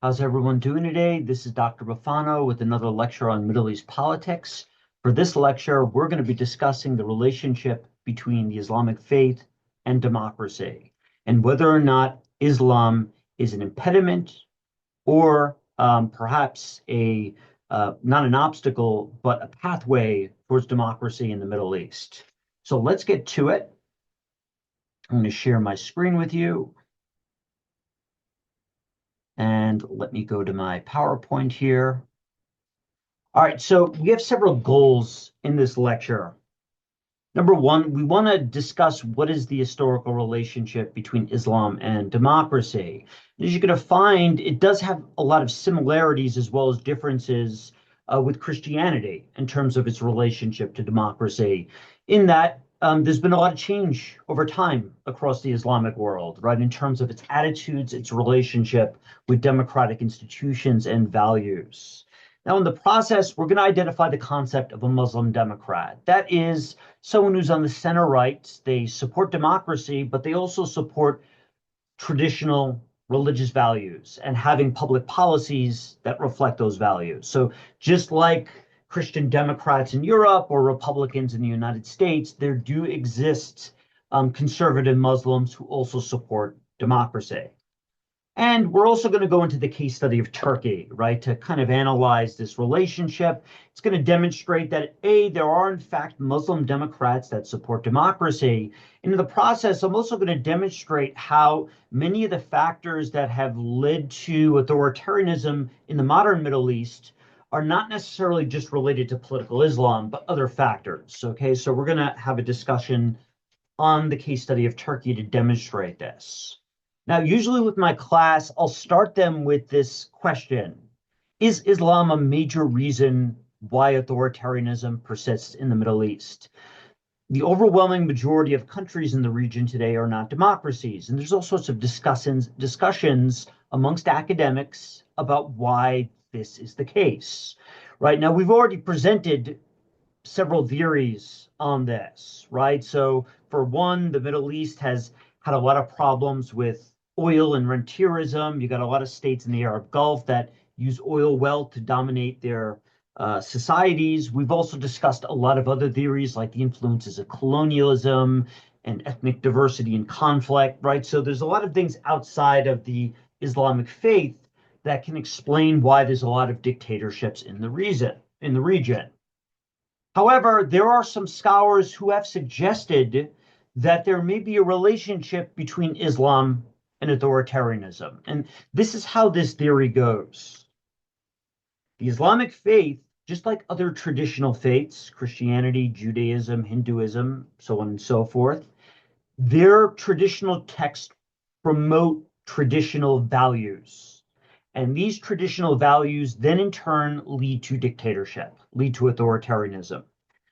How's everyone doing today? This is Dr. Bafano with another lecture on Middle East politics. For this lecture, we're going to be discussing the relationship between the Islamic faith and democracy, and whether or not Islam is an impediment or perhaps not an obstacle, but a pathway towards democracy in the Middle East. So let's get to it. I'm going to share my screen with you. And let me go to my PowerPoint here. All right, so we have several goals in this lecture. Number one, we want to discuss what is the historical relationship between Islam and democracy. As you're going to find, it does have a lot of similarities as well as differences with Christianity in terms of its relationship to democracy, in that there's been a lot of change over time across the Islamic world, right, in terms of its attitudes, its relationship with democratic institutions and values. Now, in the process, we're going to identify the concept of a Muslim Democrat. That is someone who's on the center right. They support democracy, but they also support traditional religious values and having public policies that reflect those values. So just like Christian Democrats in Europe or Republicans in the United States, there do exist conservative Muslims who also support democracy. And we're also going to go into the case study of Turkey, right, to kind of analyze this relationship. It's going to demonstrate that, A, there are, in fact, Muslim Democrats that support democracy. And in the process, I'm also going to demonstrate how many of the factors that have led to authoritarianism in the modern Middle East are not necessarily just related to political Islam, but other factors. Okay, so we're going to have a discussion on the case study of Turkey to demonstrate this. Now, usually with my class, I'll start them with this question. Is Islam a major reason why authoritarianism persists in the Middle East? The overwhelming majority of countries in the region today are not democracies, and there's all sorts of discussions amongst academics about why this is the case. Right now, we've already presented several theories on this, right? So for one, the Middle East has had a lot of problems with oil and rentierism. You got a lot of states in the Arab Gulf that use oil well to dominate their societies. We've also discussed a lot of other theories like the influences of colonialism and ethnic diversity and conflict, right? So there's a lot of things outside of the Islamic faith that can explain why there's a lot of dictatorships in the region. However, there are some scholars who have suggested that there may be a relationship between Islam and authoritarianism. And this is how this theory goes. The Islamic faith, just like other traditional faiths, Christianity, Judaism, Hinduism, so on and so forth, their traditional texts promote traditional values. And these traditional values then in turn lead to dictatorship, lead to authoritarianism.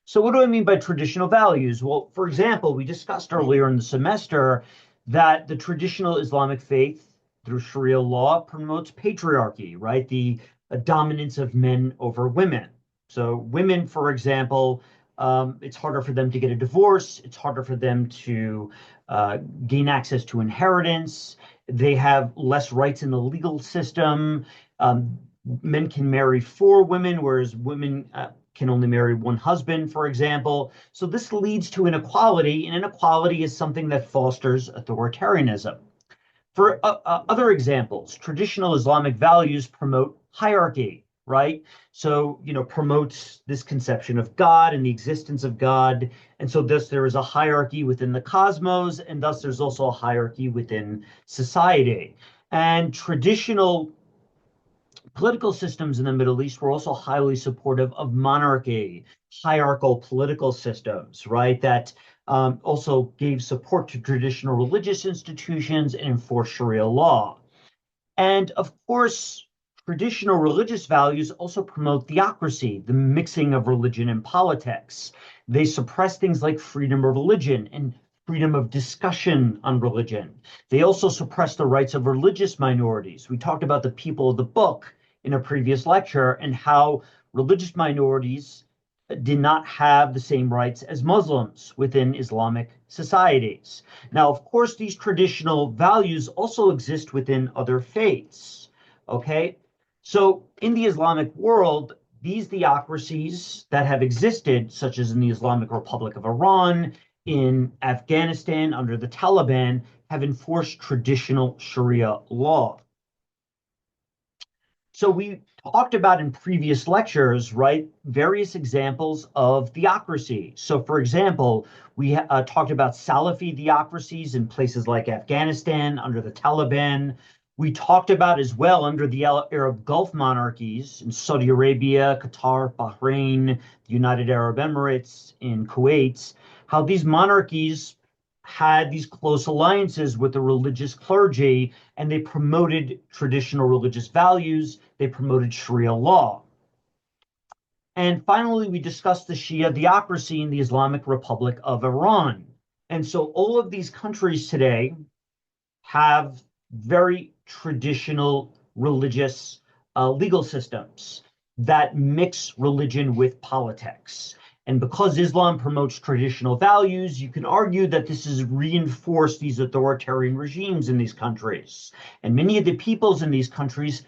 So what do I mean by traditional values? Well, for example, we discussed earlier in the semester that the traditional Islamic faith through Sharia law promotes patriarchy, right? The dominance of men over women. So women, for example, it's harder for them to get a divorce. It's harder for them to gain access to inheritance. They have less rights in the legal system. Men can marry 4 women, whereas women can only marry one husband, for example. So this leads to inequality, and inequality is something that fosters authoritarianism. For other examples, traditional Islamic values promote hierarchy, right? So, promotes this conception of God and the existence of God. And so thus there is a hierarchy within the cosmos, and thus there's also a hierarchy within society. And traditional political systems in the Middle East were also highly supportive of monarchy, hierarchical political systems, right? That also gave support to traditional religious institutions and enforced Sharia law. And of course, traditional religious values also promote theocracy, the mixing of religion and politics. They suppress things like freedom of religion and freedom of discussion on religion. They also suppress the rights of religious minorities. We talked about the people of the book in a previous lecture and how religious minorities did not have the same rights as Muslims within Islamic societies. Now, of course, these traditional values also exist within other faiths. Okay, so in the Islamic world, these theocracies that have existed, such as in the Islamic Republic of Iran, in Afghanistan under the Taliban, have enforced traditional Sharia law. So we talked about in previous lectures, right, various examples of theocracy. So for example, we talked about Salafi theocracies in places like Afghanistan under the Taliban. We talked about as well under the Arab Gulf monarchies in Saudi Arabia, Qatar, Bahrain, the United Arab Emirates, in Kuwait, how these monarchies had these close alliances with the religious clergy, and they promoted traditional religious values. They promoted Sharia law. And finally, we discussed the Shia theocracy in the Islamic Republic of Iran. And so all of these countries today have very traditional religious legal systems that mix religion with politics. And because Islam promotes traditional values, you can argue that this has reinforced these authoritarian regimes in these countries. And many of the peoples in these countries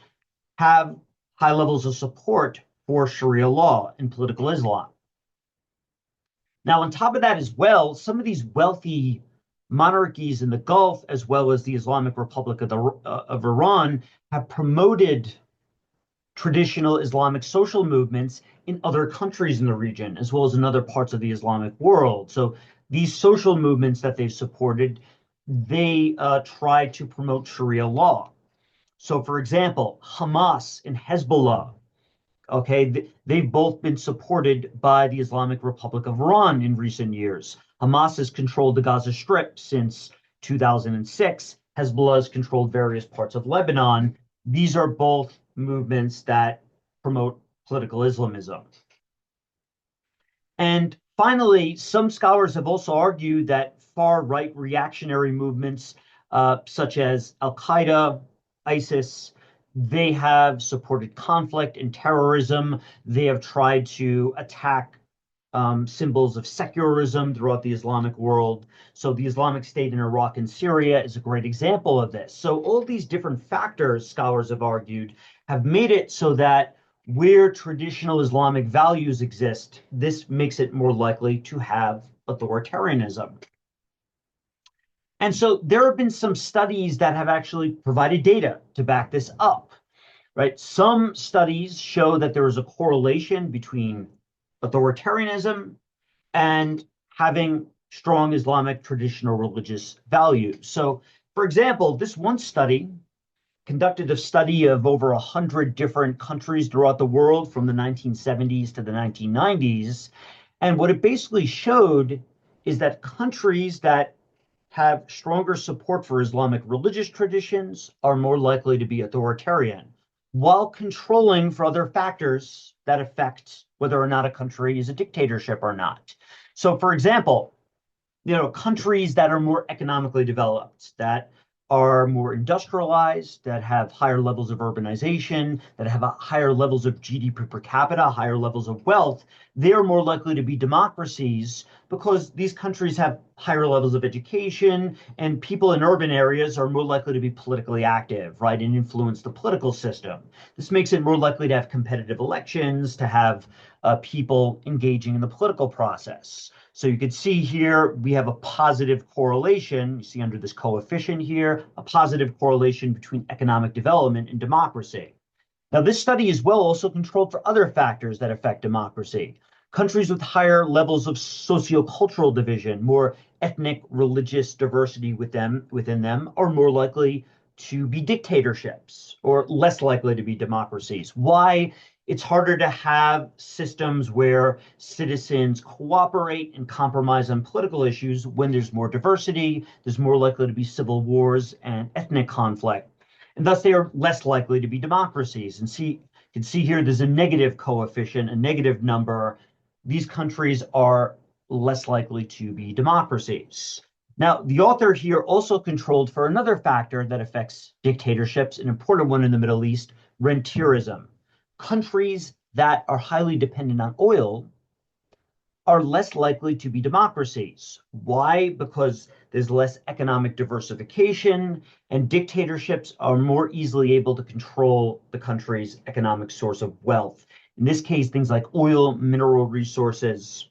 have high levels of support for Sharia law and political Islam. Now, on top of that as well, some of these wealthy monarchies in the Gulf, as well as the Islamic Republic of Iran, have promoted traditional Islamic social movements in other countries in the region, as well as in other parts of the Islamic world. So these social movements that they've supported, they try to promote Sharia law. So, for example, Hamas and Hezbollah, okay, they've both been supported by the Islamic Republic of Iran in recent years. Hamas has controlled the Gaza Strip since 2006. Hezbollah has controlled various parts of Lebanon. These are both movements that promote political Islamism. And finally, some scholars have also argued that far-right reactionary movements, such as Al-Qaeda, ISIS, they have supported conflict and terrorism. They have tried to attack symbols of secularism throughout the Islamic world. So the Islamic State in Iraq and Syria is a great example of this. So all these different factors, scholars have argued, have made it so that where traditional Islamic values exist, this makes it more likely to have authoritarianism. And so there have been some studies that have actually provided data to back this up, right? Some studies show that there is a correlation between authoritarianism and having strong Islamic traditional religious values. So, for example, this one study conducted a study of over 100 different countries throughout the world from the 1970s to the 1990s. And what it basically showed is that countries that have stronger support for Islamic religious traditions are more likely to be authoritarian, while controlling for other factors that affect whether or not a country is a dictatorship or not. So, for example, countries that are more economically developed, that are more industrialized, that have higher levels of urbanization, that have higher levels of GDP per capita, higher levels of wealth, they are more likely to be democracies because these countries have higher levels of education, and people in urban areas are more likely to be politically active, right, and influence the political system. This makes it more likely to have competitive elections, to have people engaging in the political process. So you can see here, we have a positive correlation. You see under this coefficient here, a positive correlation between economic development and democracy. Now, this study is well also controlled for other factors that affect democracy. Countries with higher levels of sociocultural division, more ethnic, religious diversity within them, are more likely to be dictatorships or less likely to be democracies. Why? It's harder to have systems where citizens cooperate and compromise on political issues when there's more diversity, there's more likely to be civil wars and ethnic conflict. And thus they are less likely to be democracies. And you can see here there's a negative coefficient, a negative number. These countries are less likely to be democracies. Now, the author here also controlled for another factor that affects dictatorships, an important one in the Middle East, rentierism. Countries that are highly dependent on oil are less likely to be democracies. Why? Because there's less economic diversification, and dictatorships are more easily able to control the country's economic source of wealth. In this case, things like oil, mineral resources.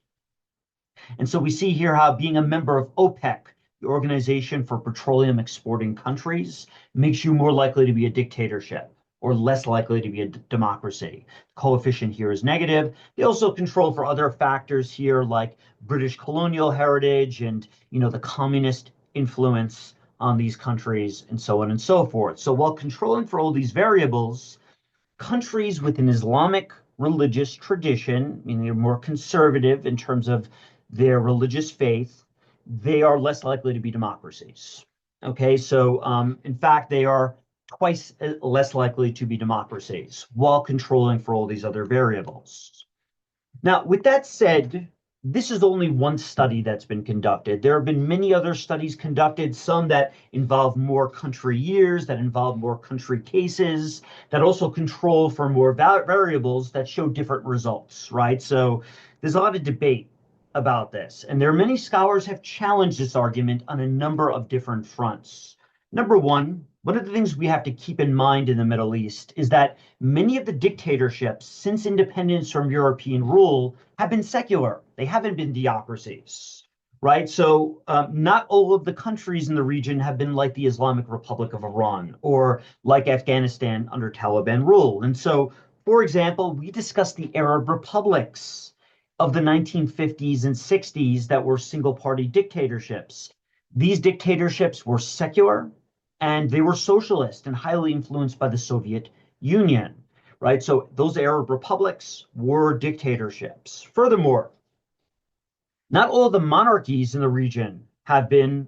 And so we see here how being a member of OPEC, the Organization for Petroleum Exporting Countries, makes you more likely to be a dictatorship or less likely to be a democracy. The coefficient here is negative. They also control for other factors here like British colonial heritage and, the communist influence on these countries and so on and so forth. So while controlling for all these variables, countries with an Islamic religious tradition, meaning they're more conservative in terms of their religious faith, they are less likely to be democracies. Okay, so in fact, they are twice less likely to be democracies while controlling for all these other variables. Now, with that said, this is only one study that's been conducted. There have been many other studies conducted, some that involve more country years, that involve more country cases, that also control for more variables that show different results, right? So there's a lot of debate about this. And there are many scholars have challenged this argument on a number of different fronts. Number one of the things we have to keep in mind in the Middle East is that many of the dictatorships since independence from European rule have been secular. They haven't been theocracies, right? So not all of the countries in the region have been like the Islamic Republic of Iran or like Afghanistan under Taliban rule. And so, for example, we discussed the Arab republics of the 1950s and 60s that were single-party dictatorships. These dictatorships were secular, and they were socialist and highly influenced by the Soviet Union, right? So those Arab republics were dictatorships. Furthermore, not all the monarchies in the region have been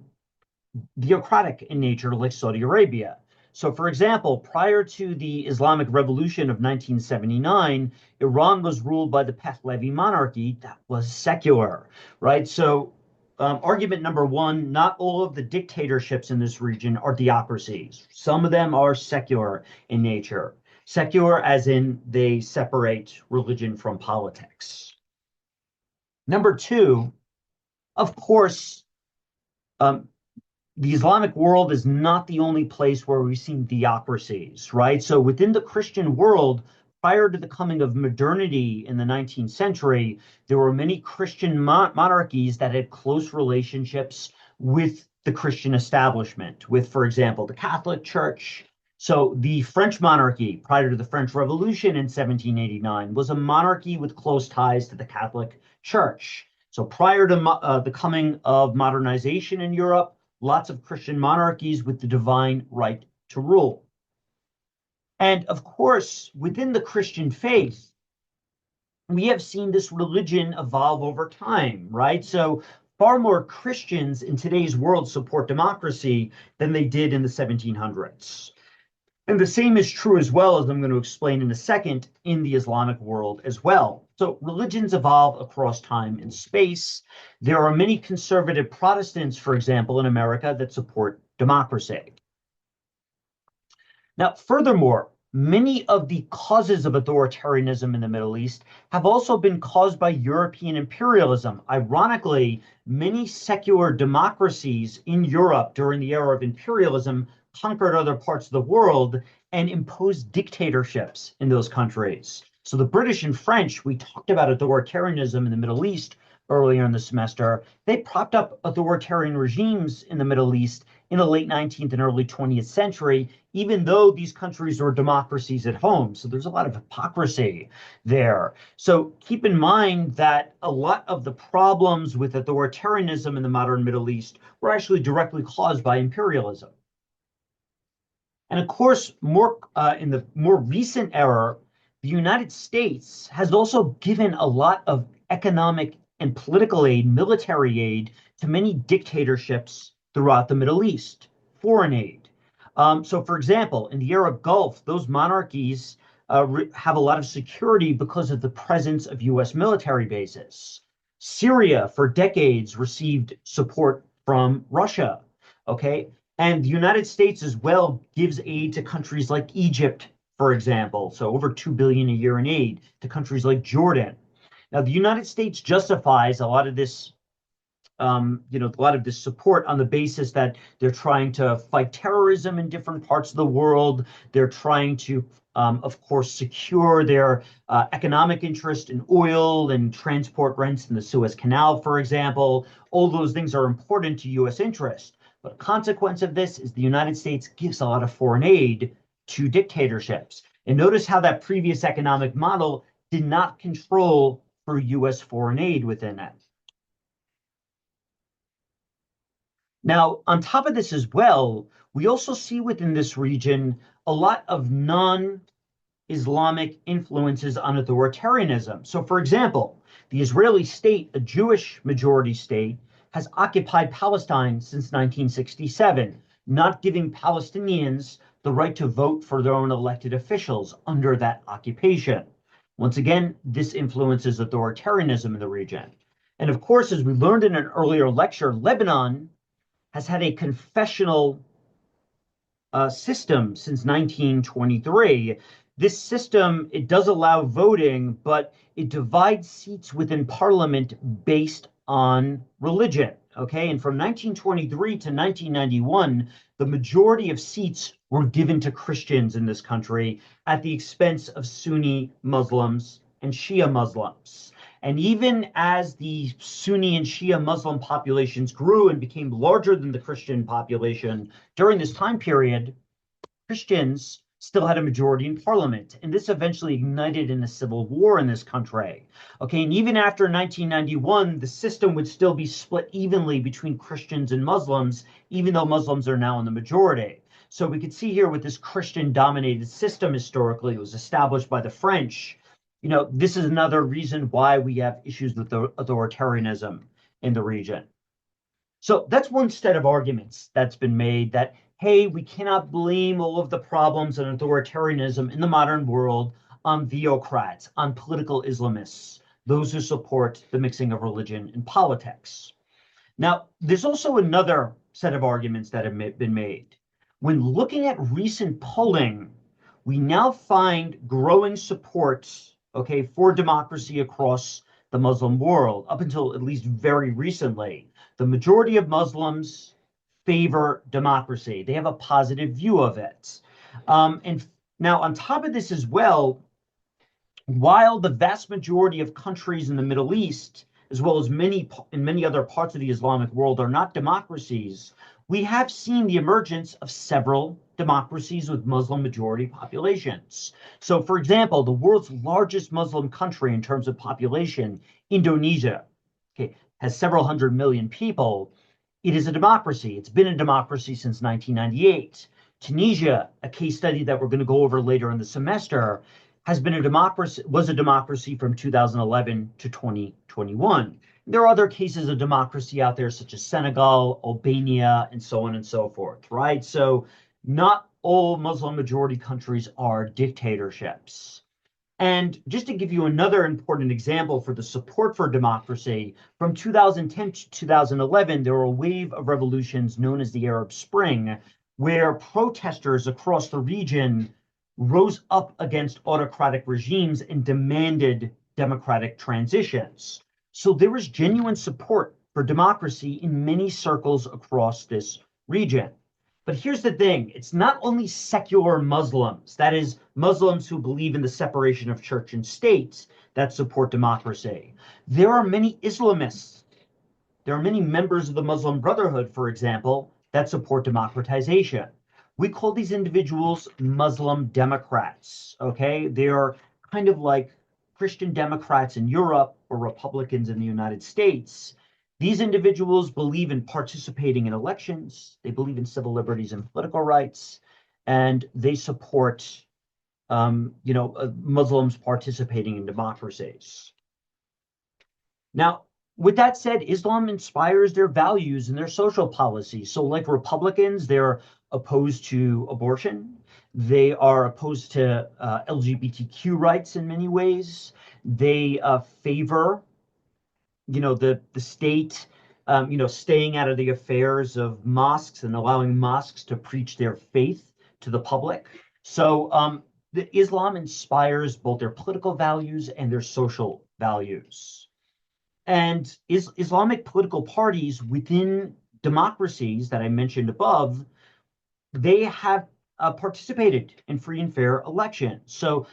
theocratic in nature, like Saudi Arabia. So, for example, prior to the Islamic Revolution of 1979, Iran was ruled by the Pahlavi monarchy that was secular, right? So argument number one, not all of the dictatorships in this region are theocracies. Some of them are secular in nature. Secular as in they separate religion from politics. Number two, of course, the Islamic world is not the only place where we've seen theocracies, right? So within the Christian world, prior to the coming of modernity in the 19th century, there were many Christian monarchies that had close relationships with the Christian establishment, with, for example, the Catholic Church. So the French monarchy, prior to the French Revolution in 1789, was a monarchy with close ties to the Catholic Church. So prior to the coming of modernization in Europe, lots of Christian monarchies with the divine right to rule. And of course, within the Christian faith, we have seen this religion evolve over time, right? So far more Christians in today's world support democracy than they did in the 1700s. And the same is true as well, as I'm going to explain in a second, in the Islamic world as well. So religions evolve across time and space. There are many conservative Protestants, for example, in America that support democracy. Now, furthermore, many of the causes of authoritarianism in the Middle East have also been caused by European imperialism. Ironically, many secular democracies in Europe during the era of imperialism conquered other parts of the world and imposed dictatorships in those countries. So the British and French, we talked about authoritarianism in the Middle East earlier in the semester. They propped up authoritarian regimes in the Middle East in the late 19th and early 20th century, even though these countries were democracies at home. So there's a lot of hypocrisy there. So keep in mind that a lot of the problems with authoritarianism in the modern Middle East were actually directly caused by imperialism. And of course, in the more recent era, the United States has also given a lot of economic and political aid, military aid, to many dictatorships throughout the Middle East, foreign aid. So, for example, in the Arab Gulf, those monarchies have a lot of security because of the presence of U.S. military bases. Syria, for decades, received support from Russia, okay? And the United States as well gives aid to countries like Egypt, for example. So over $2 billion a year in aid to countries like Jordan. Now, the United States justifies a lot of this a lot of this support on the basis that they're trying to fight terrorism in different parts of the world. They're trying to, of course, secure their economic interest in oil and transport rents in the Suez Canal, for example. All those things are important to U.S. interest. But a consequence of this is the United States gives a lot of foreign aid to dictatorships. And notice how that previous economic model did not control for U.S. foreign aid within it. Now, on top of this as well, we also see within this region a lot of non-Islamic influences on authoritarianism. So, for example, the Israeli state, a Jewish majority state, has occupied Palestine since 1967, not giving Palestinians the right to vote for their own elected officials under that occupation. Once again, this influences authoritarianism in the region. And of course, as we learned in an earlier lecture, Lebanon has had a confessional system since 1923. This system, it does allow voting, but it divides seats within parliament based on religion. Okay, and from 1923 to 1991, the majority of seats were given to Christians in this country at the expense of Sunni Muslims and Shia Muslims. And even as the Sunni and Shia Muslim populations grew and became larger than the Christian population during this time period, Christians still had a majority in parliament. And this eventually ignited in a civil war in this country. Okay, and even after 1991, the system would still be split evenly between Christians and Muslims, even though Muslims are now in the majority. So we could see here with this Christian-dominated system historically, it was established by the French. This is another reason why we have issues with the authoritarianism in the region. So that's one set of arguments that's been made that, hey, we cannot blame all of the problems and authoritarianism in the modern world on theocrats, on political Islamists, those who support the mixing of religion and politics. Now, there's also another set of arguments that have been made. When looking at recent polling, we now find growing support, okay, for democracy across the Muslim world. Up until at least very recently, the majority of Muslims favor democracy. They have a positive view of it. And now, on top of this as well, while the vast majority of countries in the Middle East, as well as many other parts of the Islamic world, are not democracies, we have seen the emergence of several democracies with Muslim majority populations. So, for example, the world's largest Muslim country in terms of population, Indonesia, okay, has several hundred million people. It is a democracy. It's been a democracy since 1998. Tunisia, a case study that we're going to go over later in the semester, was a democracy from 2011 to 2021. There are other cases of democracy out there, such as Senegal, Albania, and so on and so forth, right? So not all Muslim majority countries are dictatorships. And just to give you another important example for the support for democracy, from 2010 to 2011, there were a wave of revolutions known as the Arab Spring, where protesters across the region rose up against autocratic regimes and demanded democratic transitions. So there was genuine support for democracy in many circles across this region. But here's the thing, it's not only secular Muslims, that is, Muslims who believe in the separation of church and state, that support democracy. There are many Islamists. There are many members of the Muslim Brotherhood, for example, that support democratization. We call these individuals Muslim Democrats, okay? They are kind of like Christian Democrats in Europe or Republicans in the United States. These individuals believe in participating in elections, they believe in civil liberties and political rights, and they support Muslims participating in democracies. Now, with that said, Islam inspires their values and their social policies. So like Republicans, they're opposed to abortion. They are opposed to LGBTQ rights in many ways. They favor, the state, staying out of the affairs of mosques and allowing mosques to preach their faith to the public. So the Islam inspires both their political values and their social values. And Islamic political parties within democracies that I mentioned above, they have participated in free and fair elections. So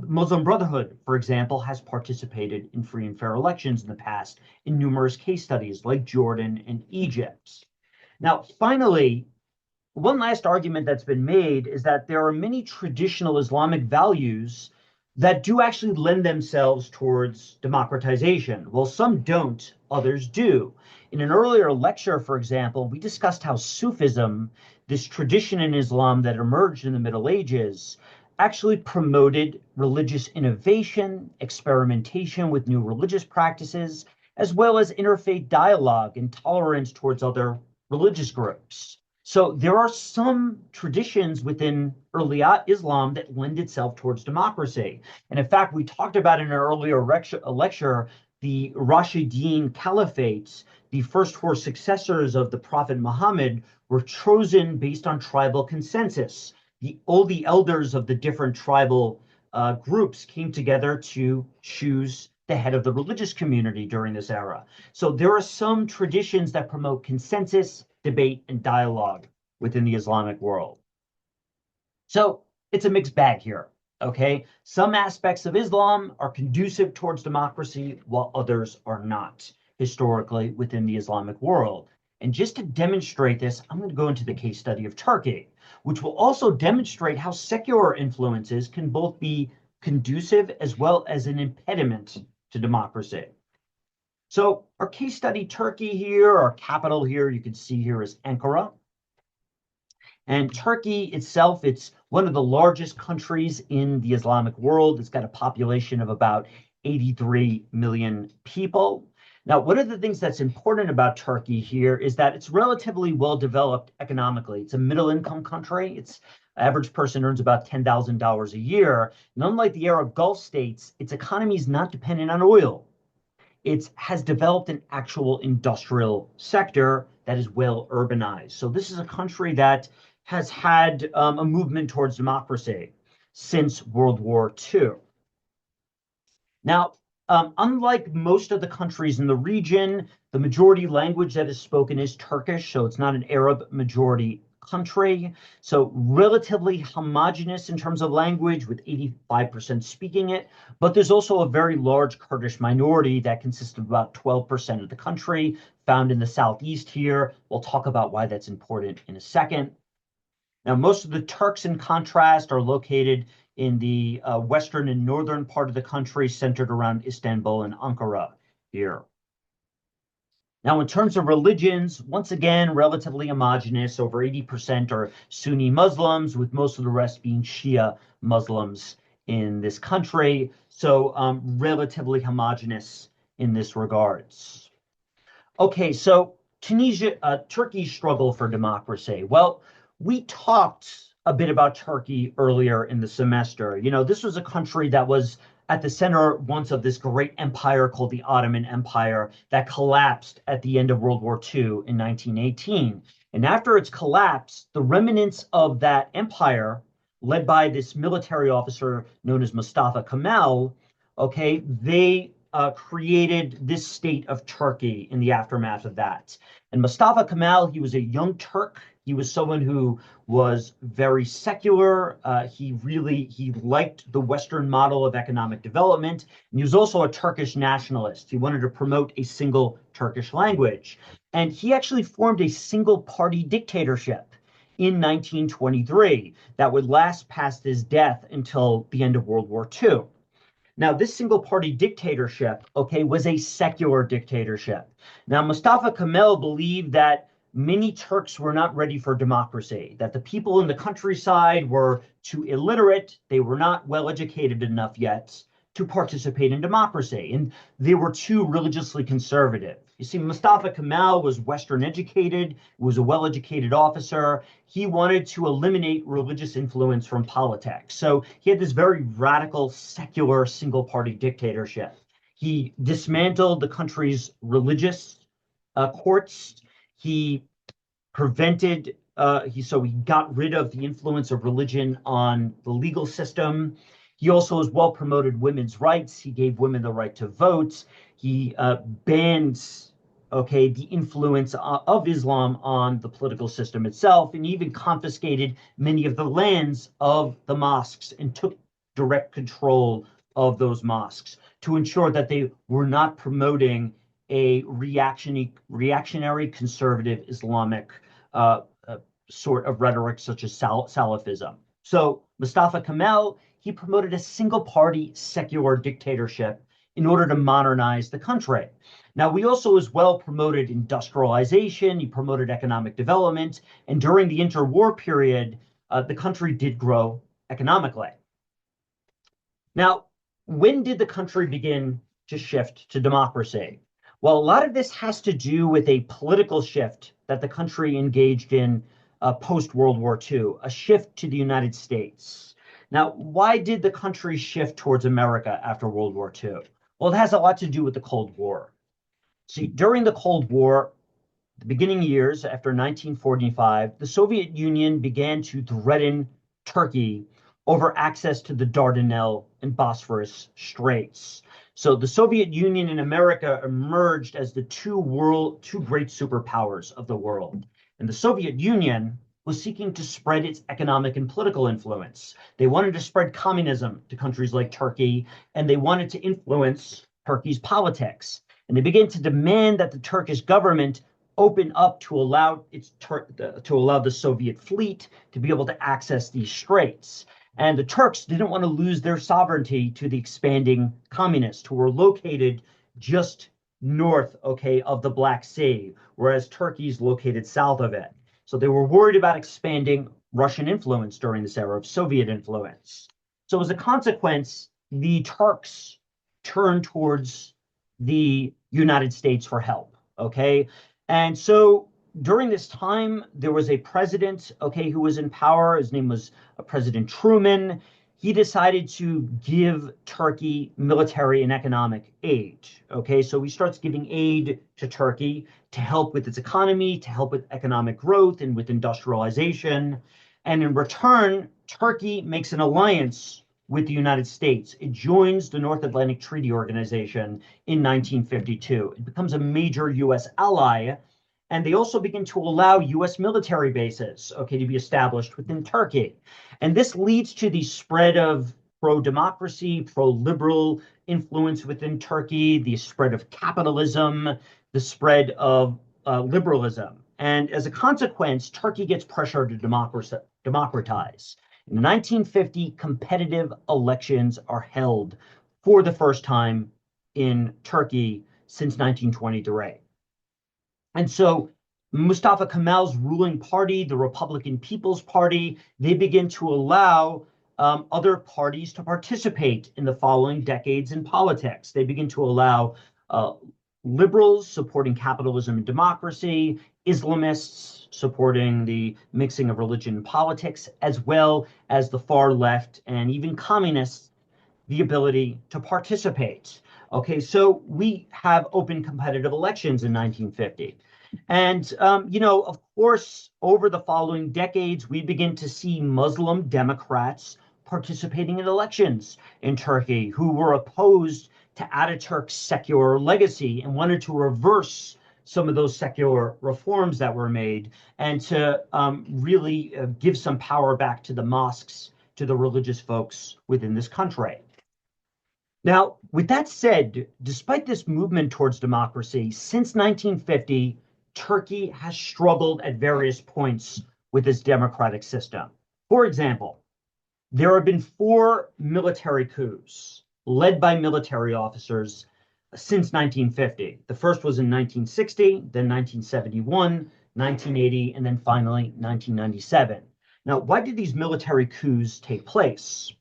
Muslim Brotherhood, for example, has participated in free and fair elections in the past in numerous case studies like Jordan and Egypt. Now, finally, one last argument that's been made is that there are many traditional Islamic values that do actually lend themselves towards democratization. Well, some don't, others do. In an earlier lecture, for example, we discussed how Sufism, this tradition in Islam that emerged in the Middle Ages, actually promoted religious innovation, experimentation with new religious practices, as well as interfaith dialogue and tolerance towards other religious groups. So there are some traditions within early Islam that lend itself towards democracy. And in fact, we talked about in an earlier lecture the Rashidun Caliphates, the first four successors of the Prophet Muhammad, were chosen based on tribal consensus. All the elders of the different tribal groups came together to choose the head of the religious community during this era. So there are some traditions that promote consensus, debate, and dialogue within the Islamic world. So it's a mixed bag here, okay? Some aspects of Islam are conducive towards democracy, while others are not, historically, within the Islamic world. And just to demonstrate this, I'm going to go into the case study of Turkey, which will also demonstrate how secular influences can both be conducive as well as an impediment to democracy. So our case study, Turkey here, our capital here, you can see here is Ankara. And Turkey itself, it's one of the largest countries in the Islamic world. It's got a population of about 83 million people. Now, one of the things that's important about Turkey here is that it's relatively well developed economically. It's a middle income country. Its average person earns about $10,000 a year. And unlike the Arab Gulf states, its economy is not dependent on oil. It has developed an actual industrial sector that is well urbanized. So this is a country that has had a movement towards democracy since World War II. Now, unlike most of the countries in the region, the majority language that is spoken is Turkish, so it's not an Arab majority country. So relatively homogenous in terms of language, with 85% speaking it. But there's also a very large Kurdish minority that consists of about 12% of the country, found in the southeast here. We'll talk about why that's important in a second. Now, most of the Turks, in contrast, are located in the western and northern part of the country, centered around Istanbul and Ankara here. Now, in terms of religions, once again, relatively homogenous. Over 80% are Sunni Muslims, with most of the rest being Shia Muslims in this country. So relatively homogenous in this regards. Okay, so Turkey's struggle for democracy. Well, we talked a bit about Turkey earlier in the semester. You know, this was a country that was at the center once of this great empire called the Ottoman Empire that collapsed at the end of World War II in 1918. And after its collapse, the remnants of that empire, led by this military officer known as Mustafa Kemal, okay, they created this state of Turkey in the aftermath of that. And Mustafa Kemal, he was a young Turk. He was someone who was very secular. He liked the Western model of economic development. And he was also a Turkish nationalist. He wanted to promote a single Turkish language. And he actually formed a single party dictatorship in 1923 that would last past his death until the end of World War II. Now, this single party dictatorship, okay, was a secular dictatorship. Now, Mustafa Kemal believed that many Turks were not ready for democracy, that the people in the countryside were too illiterate, they were not well educated enough yet to participate in democracy, and they were too religiously conservative. You see, Mustafa Kemal was Western educated, was a well-educated officer. He wanted to eliminate religious influence from politics. So he had this very radical, secular, single-party dictatorship. He dismantled the country's religious courts. He prevented, he got rid of the influence of religion on the legal system. He also as well promoted women's rights. He gave women the right to vote. He bans, okay, the influence of Islam on the political system itself, and even confiscated many of the lands of the mosques and took direct control of those mosques to ensure that they were not promoting a reactionary conservative Islamic sort of rhetoric such as Salafism. So Mustafa Kemal, he promoted a single party secular dictatorship in order to modernize the country. Now, we also as well promoted industrialization, he promoted economic development, and during the interwar period, the country did grow economically. Now, when did the country begin to shift to democracy? Well, a lot of this has to do with a political shift that the country engaged in post-World War II, a shift to the United States. Now, why did the country shift towards America after World War II? Well, it has a lot to do with the Cold War. See, during the Cold War, the beginning years after 1945, the Soviet Union began to threaten Turkey over access to the Dardanelles and Bosphorus Straits. So the Soviet Union and America emerged as the two great superpowers of the world. And the Soviet Union was seeking to spread its economic and political influence. They wanted to spread communism to countries like Turkey, and they wanted to influence Turkey's politics. And they began to demand that the Turkish government open up to allow the Soviet fleet to be able to access these straits. And the Turks didn't want to lose their sovereignty to the expanding communists who were located just north, okay, of the Black Sea, whereas Turkey's located south of it. So they were worried about expanding Russian influence during this era of Soviet influence. So as a consequence, the Turks turned towards the United States for help, okay? And so during this time, there was a president, okay, who was in power. His name was President Truman. He decided to give Turkey military and economic aid, okay? So he starts giving aid to Turkey to help with its economy, to help with economic growth and with industrialization. And in return, Turkey makes an alliance with the United States. It joins the North Atlantic Treaty Organization in 1952. It becomes a major U.S. ally, and they also begin to allow U.S. military bases, okay, to be established within Turkey. And this leads to the spread of pro-democracy, pro-liberal influence within Turkey, the spread of capitalism, the spread of liberalism. And as a consequence, Turkey gets pressure to democratize. In 1950, competitive elections are held for the first time in Turkey since 1923. And so Mustafa Kemal's ruling party, the Republican People's Party, they begin to allow other parties to participate in the following decades in politics. They begin to allow liberals supporting capitalism and democracy, Islamists supporting the mixing of religion and politics, as well as the far left and even communists, the ability to participate. Okay, so we have open competitive elections in 1950. And, of course, over the following decades, we begin to see Muslim Democrats participating in elections in Turkey who were opposed to Ataturk's secular legacy and wanted to reverse some of those secular reforms that were made and to really give some power back to the mosques, to the religious folks within this country. Now, with that said, despite this movement towards democracy, since 1950, Turkey has struggled at various points with its democratic system. For example, there have been 4 military coups led by military officers since 1950. The first was in 1960, then 1971, 1980, and then finally 1997. Now, why did these military coups take place?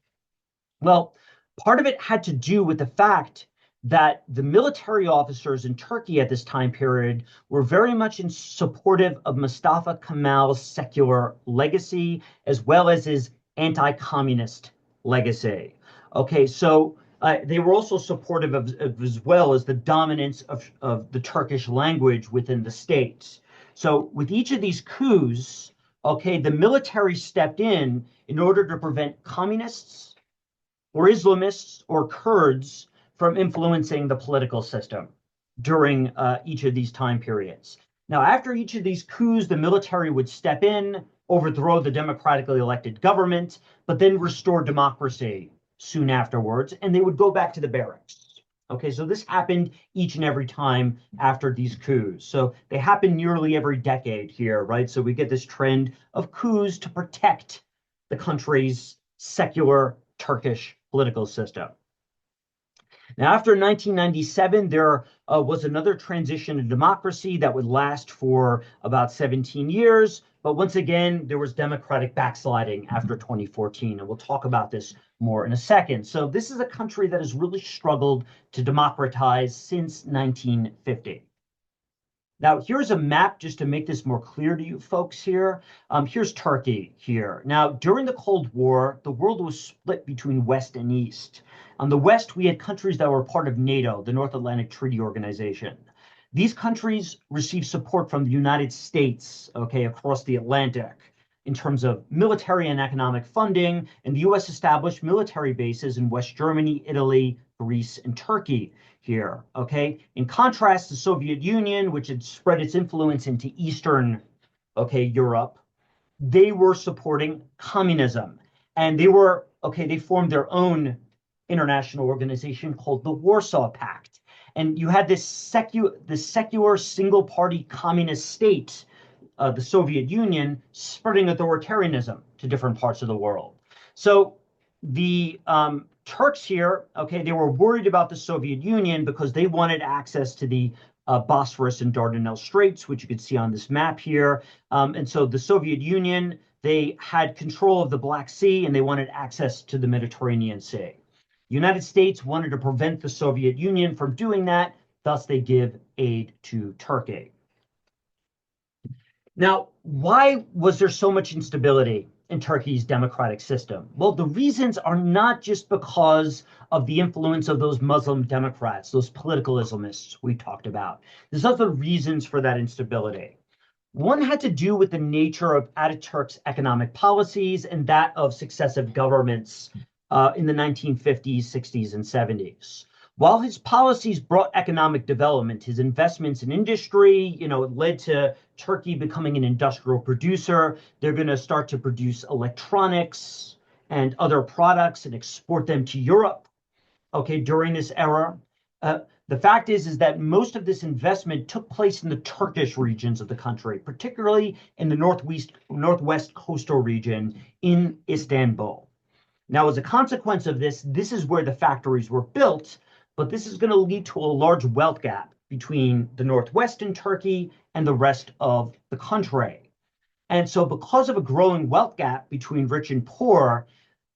Well, part of it had to do with the fact that the military officers in Turkey at this time period were very much supportive of Mustafa Kemal's secular legacy, as well as his anti-communist legacy. Okay, so they were also supportive of as well as the dominance of the Turkish language within the state. So with each of these coups, okay, the military stepped in order to prevent communists or Islamists or Kurds from influencing the political system during each of these time periods. Now, after each of these coups, the military would step in, overthrow the democratically elected government, but then restore democracy soon afterwards, and they would go back to the barracks. Okay, so this happened each and every time after these coups. So they happen nearly every decade here, right? So we get this trend of coups to protect the country's secular Turkish political system. Now, after 1997, there was another transition to democracy that would last for about 17 years. But once again, there was democratic backsliding after 2014. And we'll talk about this more in a second. So this is a country that has really struggled to democratize since 1950. Now, here's a map just to make this more clear to you folks here. Here's Turkey here. Now, during the Cold War, the world was split between West and East. On the West, we had countries that were part of NATO, the North Atlantic Treaty Organization. These countries received support from the United States, okay, across the Atlantic in terms of military and economic funding, and the U.S. established military bases in West Germany, Italy, Greece, and Turkey here, okay? In contrast, the Soviet Union, which had spread its influence into Eastern, okay, Europe, they were supporting communism. And they were, okay, they formed their own international organization called the Warsaw Pact. And you had this secular single-party communist state, the Soviet Union, spreading authoritarianism to different parts of the world. So the Turks here, okay, they were worried about the Soviet Union because they wanted access to the Bosphorus and Dardanelles Straits, which you can see on this map here. And so the Soviet Union, they had control of the Black Sea and they wanted access to the Mediterranean Sea. The United States wanted to prevent the Soviet Union from doing that, thus they give aid to Turkey. Now, why was there so much instability in Turkey's democratic system? Well, the reasons are not just because of the influence of those Muslim Democrats, those political Islamists we talked about. There's other reasons for that instability. One had to do with the nature of Ataturk's economic policies and that of successive governments in the 1950s, 60s, and 70s. While his policies brought economic development, his investments in industry, it led to Turkey becoming an industrial producer. They're going to start to produce electronics and other products and export them to Europe, okay, during this era. The fact is that most of this investment took place in the Turkish regions of the country, particularly in the northwest coastal region in Istanbul. Now, as a consequence of this, this is where the factories were built, but this is going to lead to a large wealth gap between the northwestern Turkey and the rest of the country. And so because of a growing wealth gap between rich and poor,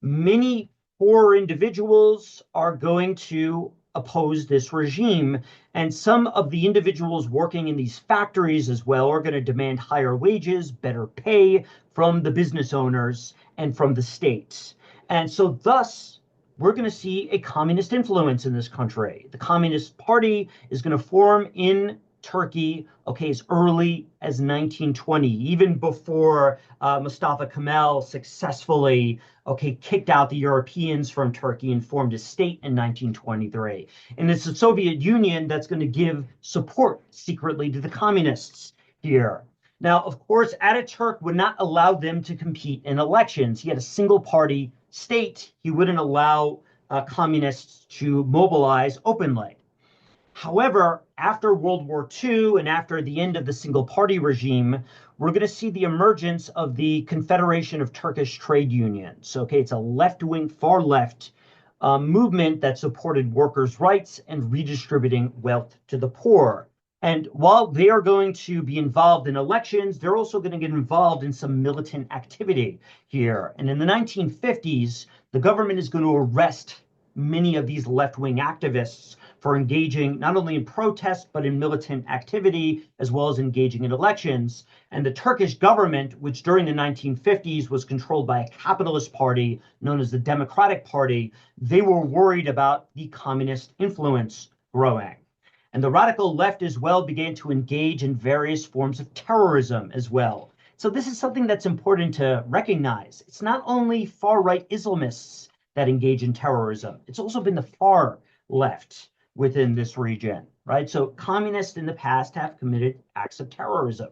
many poor individuals are going to oppose this regime. And some of the individuals working in these factories as well are going to demand higher wages, better pay from the business owners and from the state. And so thus, we're going to see a communist influence in this country. The Communist Party is going to form in Turkey, okay, as early as 1920, even before Mustafa Kemal successfully, okay, kicked out the Europeans from Turkey and formed a state in 1923. And it's the Soviet Union that's going to give support secretly to the communists here. Now, of course, Ataturk would not allow them to compete in elections. He had a single party state. He wouldn't allow communists to mobilize openly. However, after World War II and after the end of the single party regime, we're going to see the emergence of the Confederation of Turkish Trade Unions. Okay, it's a left-wing, far left movement that supported workers' rights and redistributing wealth to the poor. And while they are going to be involved in elections, they're also going to get involved in some militant activity here. And in the 1950s, the government is going to arrest many of these left-wing activists for engaging not only in protest, but in militant activity, as well as engaging in elections. And the Turkish government, which during the 1950s was controlled by a capitalist party known as the Democratic Party, they were worried about the communist influence growing. And the radical left as well began to engage in various forms of terrorism as well. So this is something that's important to recognize. It's not only far-right Islamists that engage in terrorism. It's also been the far left within this region, right? So communists in the past have committed acts of terrorism.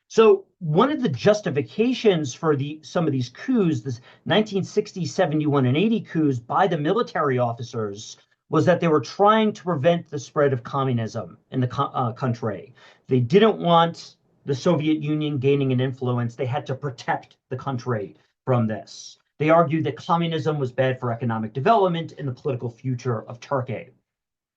So one of the justifications for some of these coups, this 1960, 71, and 80 coups by the military officers, was that they were trying to prevent the spread of communism in the country. They didn't want the Soviet Union gaining an influence. They had to protect the country from this. They argued that communism was bad for economic development and the political future of Turkey.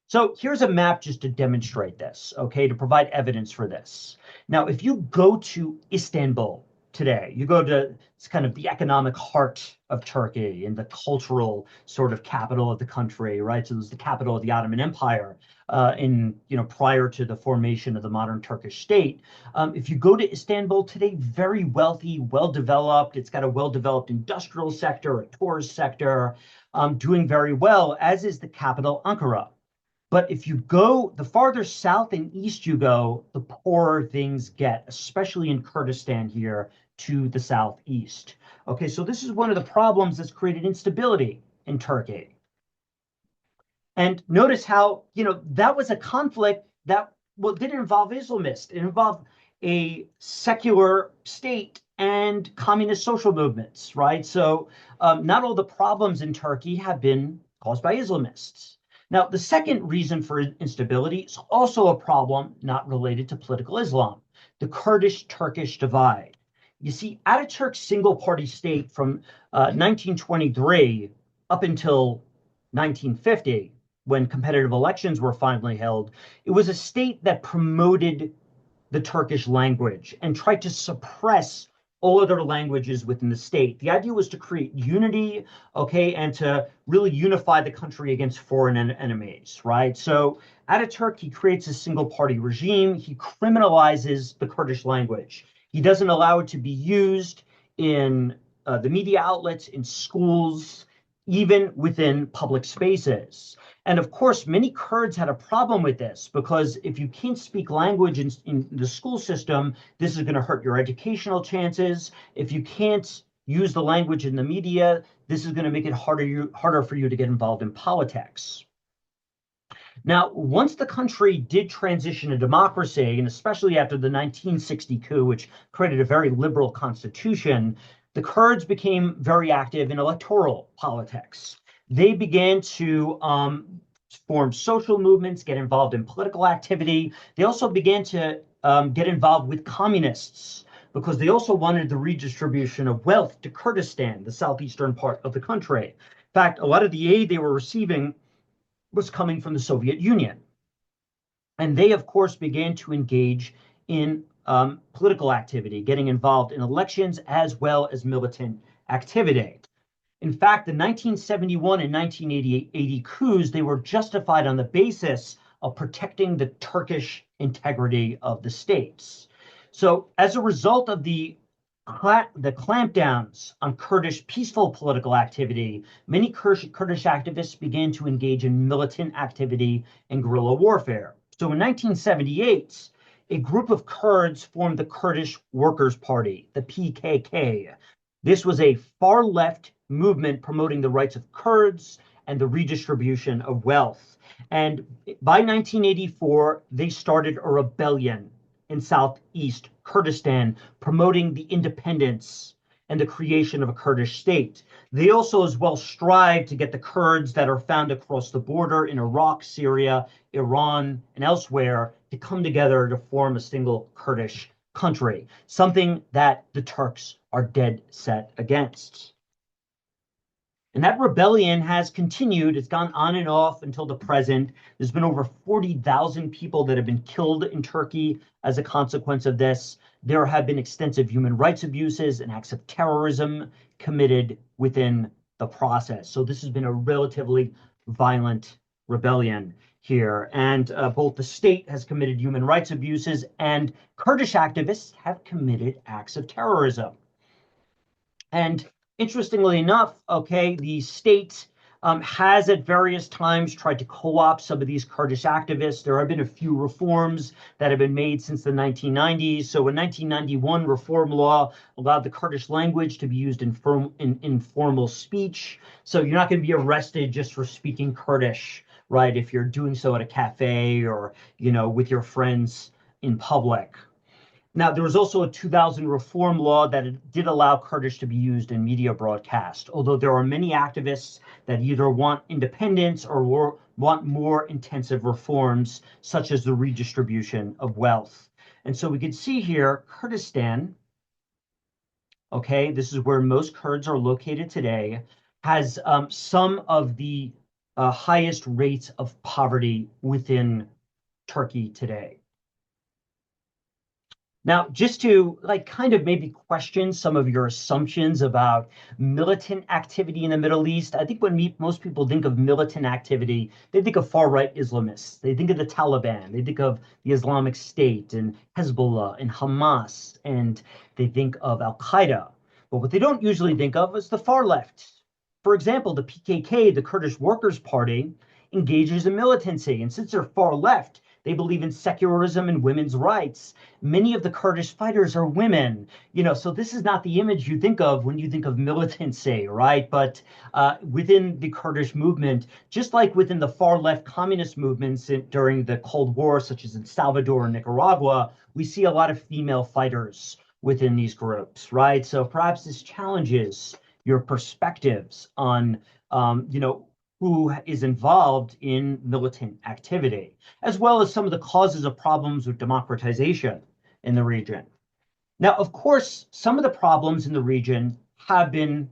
So here's a map just to demonstrate this, okay, to provide evidence for this. Now, if you go to Istanbul today, you go to, it's kind of the economic heart of Turkey and the cultural sort of capital of the country, right? So it was the capital of the Ottoman Empire prior to the formation of the modern Turkish state. If you go to Istanbul today, very wealthy, well-developed. It's got a well-developed industrial sector, a tourist sector, doing very well, as is the capital, Ankara. But if you go, the farther south and east you go, the poorer things get, especially in Kurdistan here to the southeast. Okay, so this is one of the problems that's created instability in Turkey. And notice how, that was a conflict that, well, didn't involve Islamists. It involved a secular state and communist social movements, right? So not all the problems in Turkey have been caused by Islamists. Now, the second reason for instability is also a problem not related to political Islam, the Kurdish-Turkish divide. You see, Ataturk's single-party state from 1923 up until 1950, when competitive elections were finally held, it was a state that promoted the Turkish language and tried to suppress all other languages within the state. The idea was to create unity, okay, and to really unify the country against foreign enemies, right? So Ataturk, he creates a single-party regime. He criminalizes the Kurdish language. He doesn't allow it to be used in the media outlets, in schools, even within public spaces. And of course, many Kurds had a problem with this because if you can't speak language in the school system, this is going to hurt your educational chances. If you can't use the language in the media, this is going to make it harder for you to get involved in politics. Now, once the country did transition to democracy, and especially after the 1960 coup, which created a very liberal constitution, the Kurds became very active in electoral politics. They began to form social movements, get involved in political activity. They also began to get involved with communists because they also wanted the redistribution of wealth to Kurdistan, the southeastern part of the country. In fact, a lot of the aid they were receiving was coming from the Soviet Union. And they, of course, began to engage in political activity, getting involved in elections as well as militant activity. In fact, the 1971 and 1980 coups, they were justified on the basis of protecting the Turkish integrity of the states. So as a result of the clampdowns on Kurdish peaceful political activity, many Kurdish activists began to engage in militant activity and guerrilla warfare. So in 1978, a group of Kurds formed the Kurdish Workers' Party, the PKK. This was a far-left movement promoting the rights of Kurds and the redistribution of wealth. And by 1984, they started a rebellion in southeast Kurdistan, promoting the independence and the creation of a Kurdish state. They also as well strive to get the Kurds that are found across the border in Iraq, Syria, Iran, and elsewhere to come together to form a single Kurdish country, something that the Turks are dead set against. And that rebellion has continued. It's gone on and off until the present. There's been over 40,000 people that have been killed in Turkey as a consequence of this. There have been extensive human rights abuses and acts of terrorism committed within the process. So this has been a relatively violent rebellion here. And both the state has committed human rights abuses and Kurdish activists have committed acts of terrorism. And interestingly enough, okay, the state has at various times tried to co-opt some of these Kurdish activists. There have been a few reforms that have been made since the 1990s. So in 1991, reform law allowed the Kurdish language to be used in formal speech. So you're not going to be arrested just for speaking Kurdish, right? If you're doing so at a cafe or, with your friends in public. Now, there was also a 2000 reform law that did allow Kurdish to be used in media broadcast, although there are many activists that either want independence or want more intensive reforms, such as the redistribution of wealth. And so we can see here, Kurdistan, okay, this is where most Kurds are located today, has some of the highest rates of poverty within Turkey today. Now, just to kind of maybe question some of your assumptions about militant activity in the Middle East, I think when most people think of militant activity, they think of far-right Islamists. They think of the Taliban. They think of the Islamic State and Hezbollah and Hamas, and they think of Al-Qaeda. But what they don't usually think of is the far left. For example, the PKK, the Kurdish Workers' Party, engages in militancy. And since they're far left, they believe in secularism and women's rights. Many of the Kurdish fighters are women, so this is not the image you think of when you think of militancy, right? But within the Kurdish movement, just like within the far left communist movements during the Cold War, such as in Salvador and Nicaragua, we see a lot of female fighters within these groups, right? So perhaps this challenges your perspectives on, who is involved in militant activity, as well as some of the causes of problems with democratization in the region. Now, of course, some of the problems in the region have been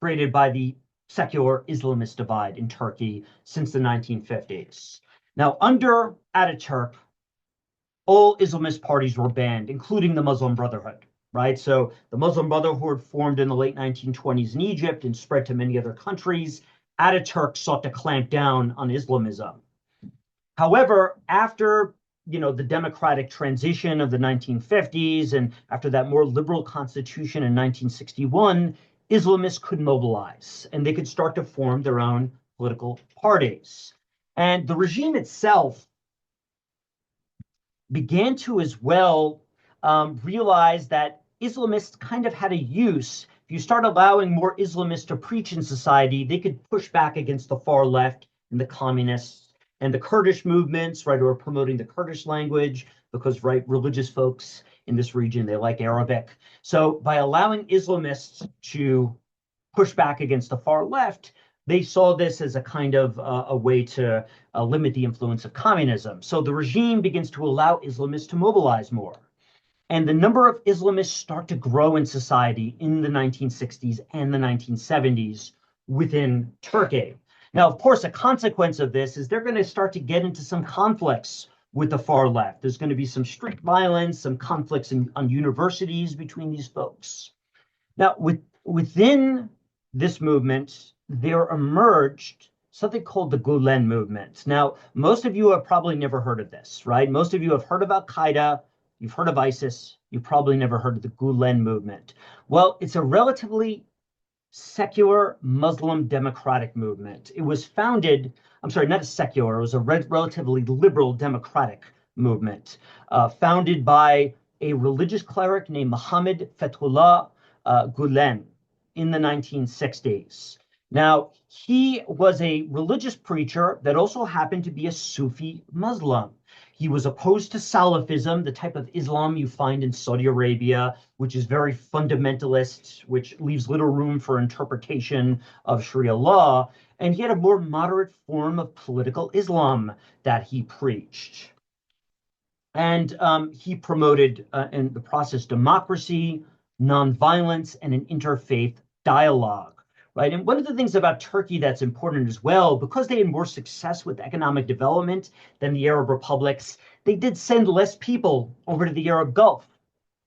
created by the secular Islamist divide in Turkey since the 1950s. Now, under Ataturk, all Islamist parties were banned, including the Muslim Brotherhood, right? So the Muslim Brotherhood formed in the late 1920s in Egypt and spread to many other countries. Ataturk sought to clamp down on Islamism. However, after the democratic transition of the 1950s and after that more liberal constitution in 1961, Islamists could mobilize and they could start to form their own political parties. And the regime itself began to as well realize that Islamists kind of had a use. If you start allowing more Islamists to preach in society, they could push back against the far left and the communists and the Kurdish movements, right, who are promoting the Kurdish language because, right, religious folks in this region, they like Arabic. So by allowing Islamists to push back against the far left, they saw this as a kind of a way to limit the influence of communism. So the regime begins to allow Islamists to mobilize more. And the number of Islamists start to grow in society in the 1960s and the 1970s within Turkey. Now, of course, a consequence of this is they're going to start to get into some conflicts with the far left. There's going to be some street violence, some conflicts on universities between these folks. Now, within this movement, there emerged something called the Gulen movement. Now, most of you have probably never heard of this, right? Most of you have heard of Al-Qaeda. You've heard of ISIS. You've probably never heard of the Gulen movement. Well, it's a relatively secular Muslim democratic movement. It was founded, I'm sorry, not a secular, it was a relatively liberal democratic movement, founded by a religious cleric named Muhammad Fethullah Gulen in the 1960s. Now, he was a religious preacher that also happened to be a Sufi Muslim. He was opposed to Salafism, the type of Islam you find in Saudi Arabia, which is very fundamentalist, which leaves little room for interpretation of Sharia law. And he had a more moderate form of political Islam that he preached. And he promoted, in the process, democracy, nonviolence, and an interfaith dialogue. Right. And one of the things about Turkey that's important as well, because they had more success with economic development than the Arab republics, they did send less people over to the Arab Gulf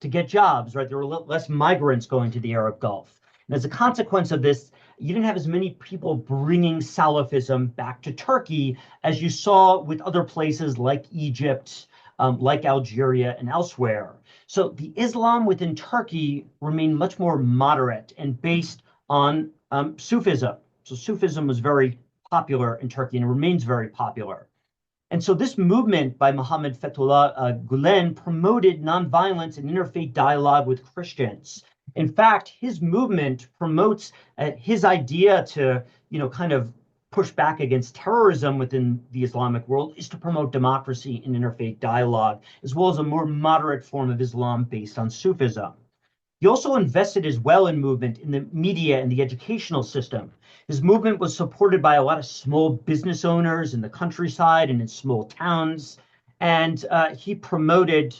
to get jobs. Right. There were less migrants going to the Arab Gulf. And as a consequence of this, you didn't have as many people bringing Salafism back to Turkey as you saw with other places like Egypt, like Algeria and elsewhere. So the Islam within Turkey remained much more moderate and based on Sufism, So Sufism was very popular in Turkey and remains very popular. And so this movement by Muhammad Fethullah Gulen promoted nonviolence and interfaith dialogue with Christians. In fact, his movement promotes his idea to, kind of push back against terrorism within the Islamic world is to promote democracy and interfaith dialogue, as well as a more moderate form of Islam based on Sufism. He also invested as well in movement in the media and the educational system. His movement was supported by a lot of small business owners in the countryside and in small towns. And he promoted,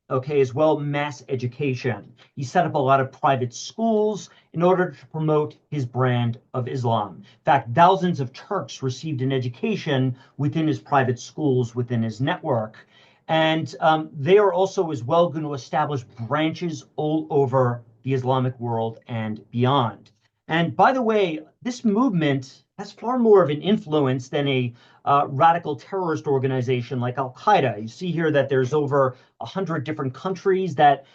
as well, mass education. He set up a lot of private schools in order to promote his brand of Islam. In fact, thousands of Turks received an education within his private schools, within his network. And they are also as well going to establish branches all over the Islamic world and beyond. And by the way, this movement has far more of an influence than a radical terrorist organization like Al-Qaeda. You see here that there's over 100 different countries that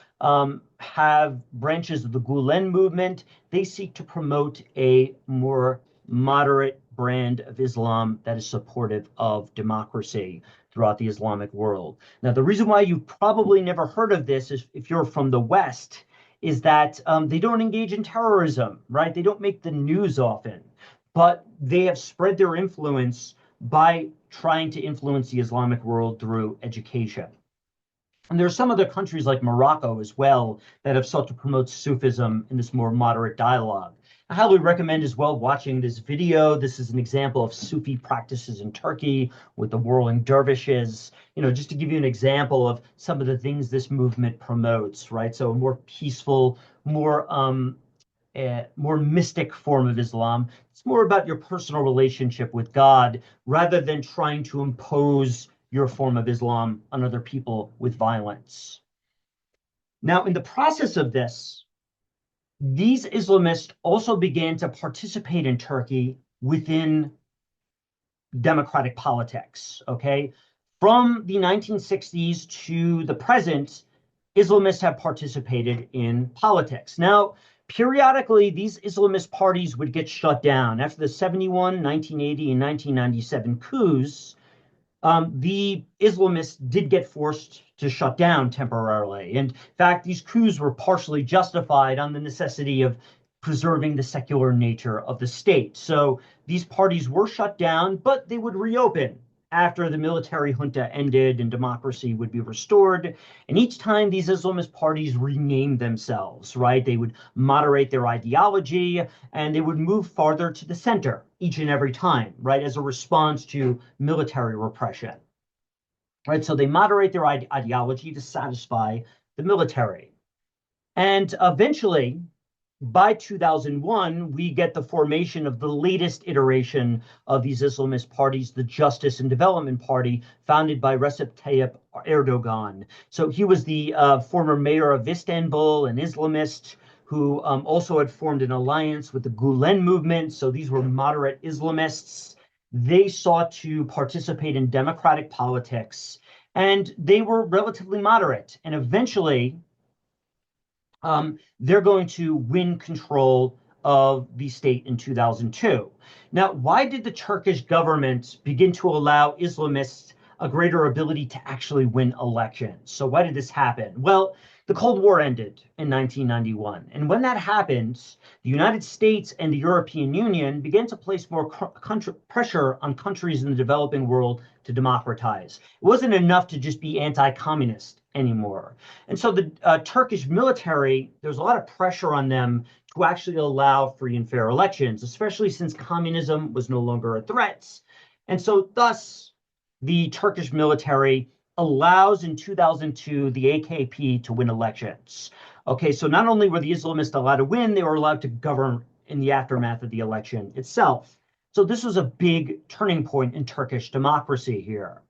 have branches of the Gulen movement. They seek to promote a more moderate brand of Islam that is supportive of democracy throughout the Islamic world. Now, the reason why you've probably never heard of this is if you're from the West, is that they don't engage in terrorism, right? They don't make the news often, but they have spread their influence by trying to influence the Islamic world through education. And there are some other countries like Morocco as well that have sought to promote Sufism in this more moderate dialogue. I highly recommend as well watching this video. This is an example of Sufi practices in Turkey with the whirling dervishes, just to give you an example of some of the things this movement promotes, right? So a more peaceful, more mystic form of Islam. It's more about your personal relationship with God rather than trying to impose your form of Islam on other people with violence. Now, in the process of this, these Islamists also began to participate in Turkey within democratic politics, okay? From the 1960s to the present, Islamists have participated in politics. Now, periodically, these Islamist parties would get shut down. After the 71, 1980, and 1997 coups, the Islamists did get forced to shut down temporarily. And in fact, these coups were partially justified on the necessity of preserving the secular nature of the state. So these parties were shut down, but they would reopen after the military junta ended and democracy would be restored. And each time these Islamist parties renamed themselves, right? They would moderate their ideology and they would move farther to the center each and every time, right? As a response to military repression, right? So they moderate their ideology to satisfy the military. And eventually, by 2001, we get the formation of the latest iteration of these Islamist parties, the Justice and Development Party, founded by Recep Tayyip Erdogan. So he was the former mayor of Istanbul, an Islamist who also had formed an alliance with the Gulen movement. So these were moderate Islamists. They sought to participate in democratic politics, and they were relatively moderate. And eventually, they're going to win control of the state in 2002. Now, why did the Turkish government begin to allow Islamists a greater ability to actually win elections? So why did this happen? Well, the Cold War ended in 1991. And when that happened, the United States and the European Union began to place more pressure on countries in the developing world to democratize. It wasn't enough to just be anti-communist anymore. And so the Turkish military, there's a lot of pressure on them to actually allow free and fair elections, especially since communism was no longer a threat. And so thus, the Turkish military allows in 2002 the AKP to win elections. Okay, so not only were the Islamists allowed to win, they were allowed to govern in the aftermath of the election itself. So this was a big turning point in Turkish democracy here.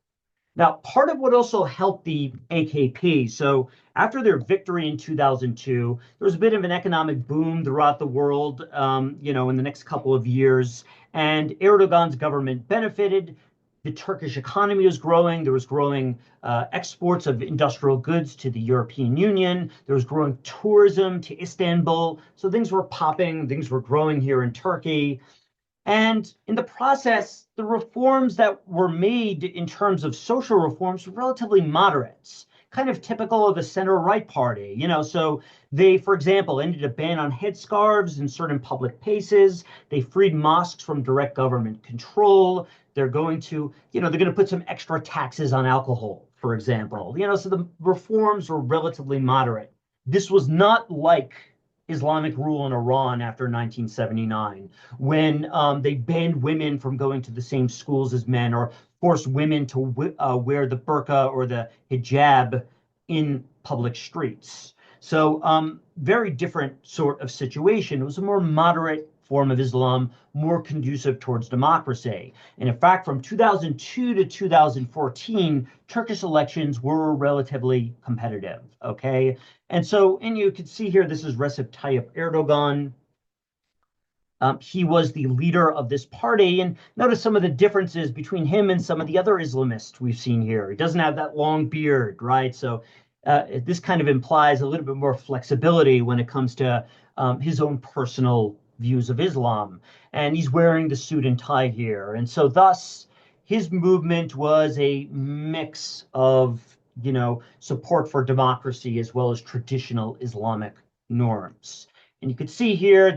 Now, part of what also helped the AKP, so after their victory in 2002, there was a bit of an economic boom throughout the world, in the next couple of years, and Erdogan's government benefited. The Turkish economy was growing. There was growing exports of industrial goods to the European Union. There was growing tourism to Istanbul. So things were popping. Things were growing here in Turkey. And in the process, the reforms that were made in terms of social reforms were relatively moderates, kind of typical of the center-right party. So they, for example, ended a ban on headscarves in certain public places. They freed mosques from direct government control. They're going to put some extra taxes on alcohol, for example. So the reforms were relatively moderate. This was not like Islamic rule in Iran after 1979, when they banned women from going to the same schools as men, or forced women to wear the burqa or the hijab in public streets. So very different sort of situation. It was a more moderate form of Islam, more conducive towards democracy. And in fact, from 2002 to 2014, Turkish elections were relatively competitive. Okay. And you can see here, this is Recep Tayyip Erdogan. He was the leader of this party. And notice some of the differences between him and some of the other Islamists we've seen here. He doesn't have that long beard, right? So this kind of implies a little bit more flexibility when it comes to his own personal views of Islam. And he's wearing the suit and tie here. And so thus, his movement was a mix of, support for democracy as well as traditional Islamic norms. And you can see here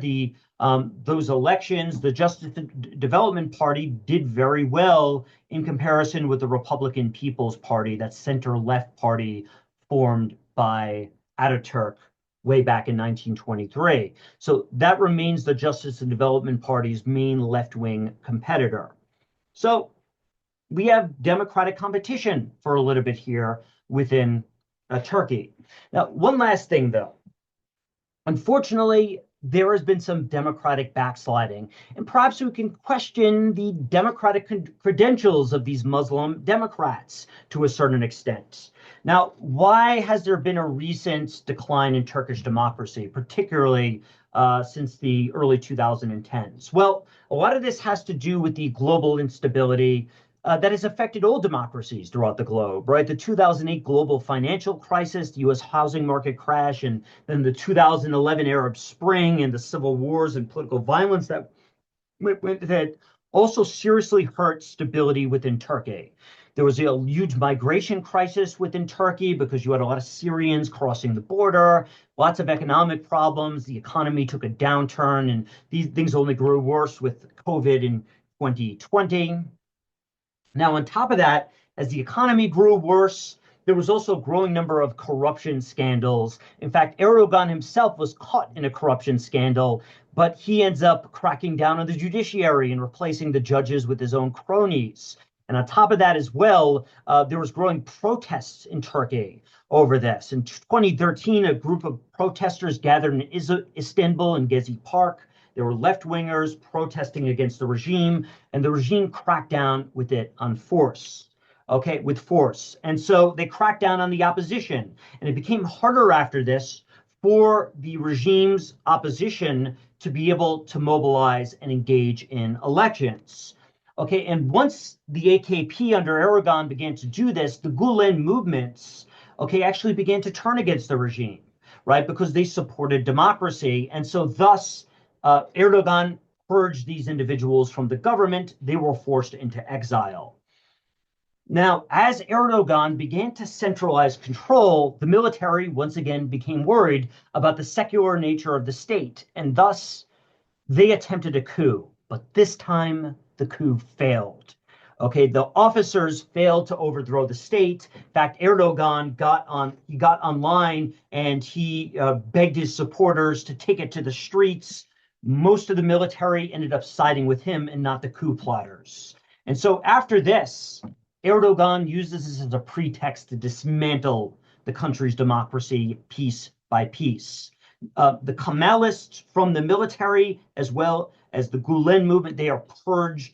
those elections, the Justice Development Party did very well in comparison with the Republican People's Party, that center-left party formed by Ataturk way back in 1923. So that remains the Justice and Development Party's main left-wing competitor. So we have democratic competition for a little bit here within Turkey. Now, one last thing, though. Unfortunately, there has been some democratic backsliding, and perhaps we can question the democratic credentials of these Muslim Democrats to a certain extent. Now, why has there been a recent decline in Turkish democracy, particularly since the early 2010s? Well, a lot of this has to do with the global instability that has affected all democracies throughout the globe, right? The 2008 global financial crisis, the US housing market crash, and then the 2011 Arab Spring and the civil wars and political violence that also seriously hurt stability within Turkey. There was a huge migration crisis within Turkey because you had a lot of Syrians crossing the border, lots of economic problems. The economy took a downturn, and these things only grew worse with COVID in 2020. Now, on top of that, as the economy grew worse, there was also a growing number of corruption scandals. In fact, Erdogan himself was caught in a corruption scandal, but he ends up cracking down on the judiciary and replacing the judges with his own cronies. And on top of that as well, there was growing protests in Turkey over this. In 2013, a group of protesters gathered in Istanbul and Gezi Park. There were left-wingers protesting against the regime, and the regime cracked down with force. And so they cracked down on the opposition, and it became harder after this for the regime's opposition to be able to mobilize and engage in elections. Okay, and once the AKP under Erdogan began to do this, the Gulen movements, actually began to turn against the regime, right? Because they supported democracy. And so thus, Erdogan purged these individuals from the government. They were forced into exile. Now, as Erdogan began to centralize control, the military once again became worried about the secular nature of the state, and thus they attempted a coup. But this time, the coup failed. The officers failed to overthrow the state. In fact, Erdogan got online and he begged his supporters to take it to the streets. Most of the military ended up siding with him and not the coup plotters. And so after this, Erdogan uses this as a pretext to dismantle the country's democracy piece by piece. The Kemalists from the military, as well as the Gulen movement, they are purged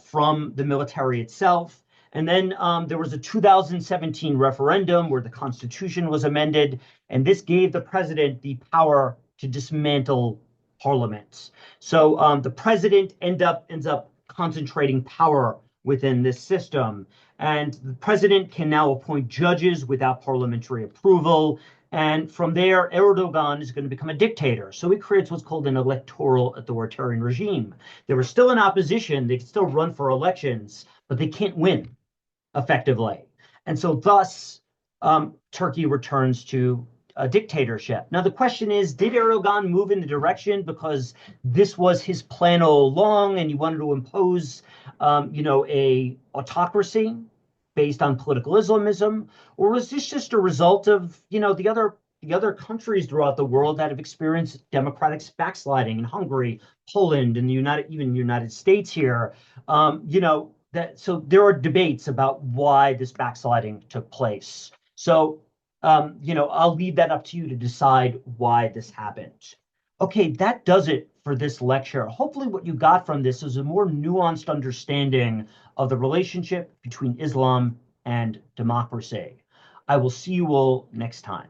from the military itself. And then there was a 2017 referendum where the constitution was amended, and this gave the president the power to dismantle parliament. So the president ends up concentrating power within this system. And the president can now appoint judges without parliamentary approval. And from there, Erdogan is going to become a dictator. So he creates what's called an electoral authoritarian regime. They were still in opposition. They could still run for elections, but they can't win effectively. And so thus, Turkey returns to a dictatorship. Now, the question is, did Erdogan move in the direction because this was his plan all along and he wanted to impose, a autocracy based on political Islamism? Or was this just a result of, the other countries throughout the world that have experienced democratic backsliding in Hungary, Poland, and even the United States here? So there are debates about why this backsliding took place. So, I'll leave that up to you to decide why this happened. Okay, that does it for this lecture. Hopefully what you got from this is a more nuanced understanding of the relationship between Islam and democracy. I will see you all next time.